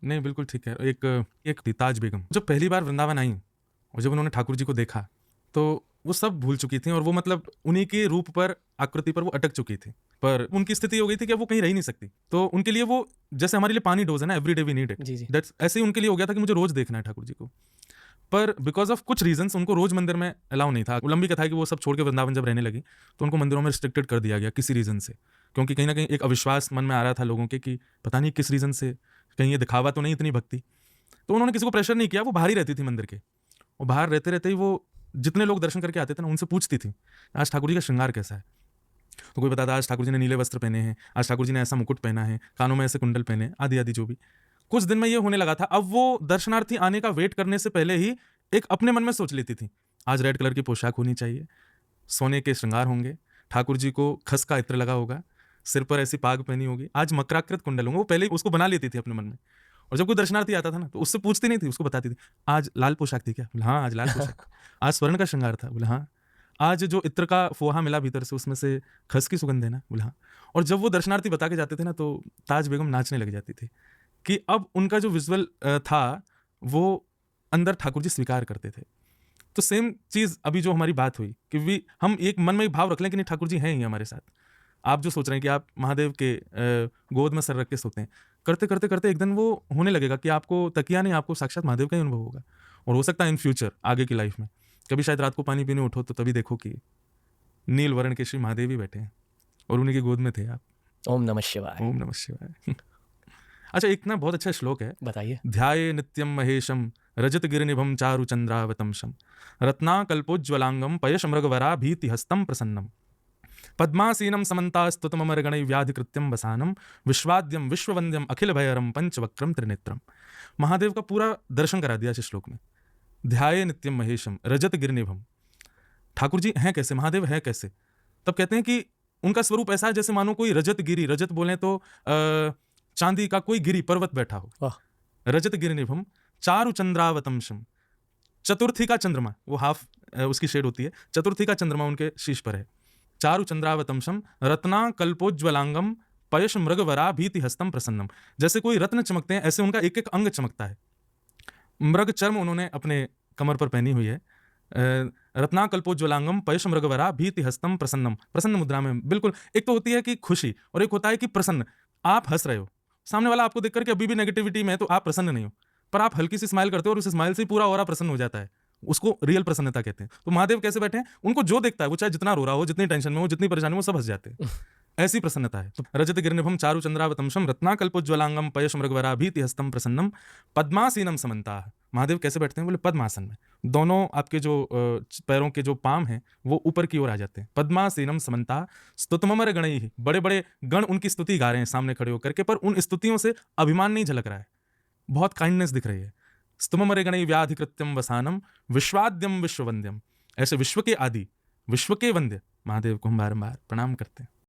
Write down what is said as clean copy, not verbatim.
नहीं, बिल्कुल ठीक है। एक थी ताज बेगम, जब पहली बार वृंदावन आई और जब उन्होंने ठाकुर जी को देखा तो वो सब भूल चुकी थी और वो मतलब उन्हीं के रूप पर, आकृति पर वो अटक चुकी थी। पर उनकी स्थिति हो गई थी कि अब वो कहीं रह ही नहीं सकती। तो उनके लिए वो, जैसे हमारे लिए पानी डोज है ना, एवरीडे वी नीड इट, जी जी। दैट्स ऐसे ही उनके लिए हो गया था कि मुझे रोज देखना है ठाकुर जी को। पर बिकॉज ऑफ कुछ रीजंस उनको रोज मंदिर में अलाउ नहीं था। लंबी कथा है कि वो सब छोड़ के वृंदावन जब रहने लगी तो उनको मंदिरों में रिस्ट्रिक्टेड कर दिया गया किसी रीजन से, क्योंकि कहीं ना कहीं एक अविश्वास मन में आ रहा था लोगों के कि पता नहीं किस रीजन से, कहीं ये दिखावा तो नहीं इतनी भक्ति। तो उन्होंने किसी को प्रेशर नहीं किया, वो बाहर ही रहती थी मंदिर के। और बाहर रहते रहते ही वो जितने लोग दर्शन करके आते थे ना, उनसे पूछती थी आज ठाकुर जी का श्रृंगार कैसा है। तो कोई बताता आज ठाकुर जी ने नीले वस्त्र पहने हैं, आज ठाकुर जी ने ऐसा मुकुट पहना है, कानों में ऐसे कुंडल पहने, आदि आदि जो भी। कुछ दिन में ये होने लगा था। अब वो दर्शनार्थी आने का वेट करने से पहले ही एक अपने मन में सोच लेती थी आज रेड कलर की पोशाक होनी चाहिए, सोने के श्रृंगार होंगे, ठाकुर जी को खस का इत्र लगा होगा, सिर पर ऐसी पाग पहनी होगी, आज मकराकृत कुंडल होंगे। वो पहले ही उसको बना लेती थी अपने मन में। और जब कोई दर्शनार्थी आता था ना तो उससे पूछती नहीं थी, उसको बताती थी आज लाल पोशाक थी क्या, बोले हाँ आज लाल पोशाक। आज स्वर्ण का श्रृंगार था, बोले हाँ। आज जो इत्र का फोहा मिला भीतर से उसमें से खस की सुगंध है ना, बोले हाँ। और जब वो दर्शनार्थी बता के जाते थे ना तो ताज बेगम नाचने लग जाती थी कि अब उनका जो विजुअल था वो अंदर ठाकुर जी स्वीकार करते थे। तो सेम चीज अभी जो हमारी बात हुई कि हम एक मन में एक भाव रख लें कि नहीं ठाकुर जी हैं ही हमारे साथ। आप जो सोच रहे हैं कि आप महादेव के गोद में सर रख के सोते हैं, करते करते करते एक दिन वो होने लगेगा कि आपको तकिया नहीं, आपको साक्षात महादेव का ही अनुभव होगा। और हो सकता है इन फ्यूचर आगे की लाइफ में कभी शायद रात को पानी पीने उठो तो तभी देखो कि नील वर्ण के श्री महादेव ही बैठे हैं और उन्हीं की गोद में थे आप। ओम नमः शिवाय। ओम नमः शिवाय। अच्छा, एक ना बहुत अच्छा श्लोक है, बताइए। ध्याये नित्यम महेशम रजत गिरिनिभम चारु चंद्रावतंशम रत्नाकल्पोज्ज्वलांगम पयश मृगवरा भीति हस्तम प्रसन्नम पद्मासीनम समन्तास्तुतमरगणै व्याधिकृत्यम वसानम विश्वाद्यम विश्ववंद्यम अखिल भयरम पंचवक्रम त्रिनेत्रम। महादेव का पूरा दर्शन करा दिया इस श्लोक में। ध्याये नित्यम महेशम रजत गिरिनिभम, ठाकुर जी हैं कैसे, महादेव है कैसे। तब कहते हैं कि उनका स्वरूप ऐसा है जैसे मानो कोई रजत गिरी, रजत बोले तो चांदी का कोई गिरी पर्वत बैठा हो। रजत गिरिनिभम चारु चंद्रावतंशम, चतुर्थी का चंद्रमा, वो हाफ उसकी शेड होती है, चतुर्थी का चंद्रमा उनके शीश पर है। चारु चंद्रावतंशम रत्ना कल्पोज्ज्वलांगम पयश मृगवरा भीति हस्तम प्रसन्नम, जैसे कोई रत्न चमकते हैं ऐसे उनका एक एक अंग चमकता है। मृग चर्म उन्होंने अपने कमर पर पहनी हुई है। रत्नाकल्पोज्ज्वलांगम पयश मृगवरा भीति हस्तम प्रसन्नम, प्रसन्न मुद्रा में। बिल्कुल, एक तो होती है कि खुशी और एक होता है कि प्रसन्न। आप हंस रहे हो, सामने वाला आपको देखकर के अभी भी नेगेटिविटी में है तो आप प्रसन्न नहीं हो, पर आप हल्की सी स्माइल करते हो और उस स्माइल से पूरा ऑरा प्रसन्न हो जाता है। उसको रियल प्रसन्नता कहते हैं। तो महादेव कैसे बैठे हैं, उनको जो देखता है वो चाहे जितना रो रहा हो, जितनी टेंशन में हो, जितनी परेशानी हो, सब हंस जाते हैं। ऐसी प्रसन्नता है। रजत गिरिनिभम चारु चंद्रावतंशम रत्नाकल्पोज्ज्वलांगम पयश मृगवरा भीति हस्तम प्रसन्नम पद्मासीनम समन्ता। महादेव कैसे बैठते हैं, बोले पद्मासन में। दोनों आपके जो पैरों के जो पाम हैं वो ऊपर की ओर आ जाते हैं। पद्मासीनम समन्ता स्तुतमर गणैः, बड़े बड़े गण उनकी स्तुति गा रहे हैं सामने खड़े होकर के, पर उन स्तुतियों से अभिमान नहीं झलक रहा है, बहुत काइंडनेस दिख रही है। स्तुमरे गणैः व्याधिकृत्यम वसानम विश्वाद्यम विश्ववंद्यम, ऐसे विश्व के आदि, विश्व के वंद्य महादेव को हम बारंबार प्रणाम करते हैं।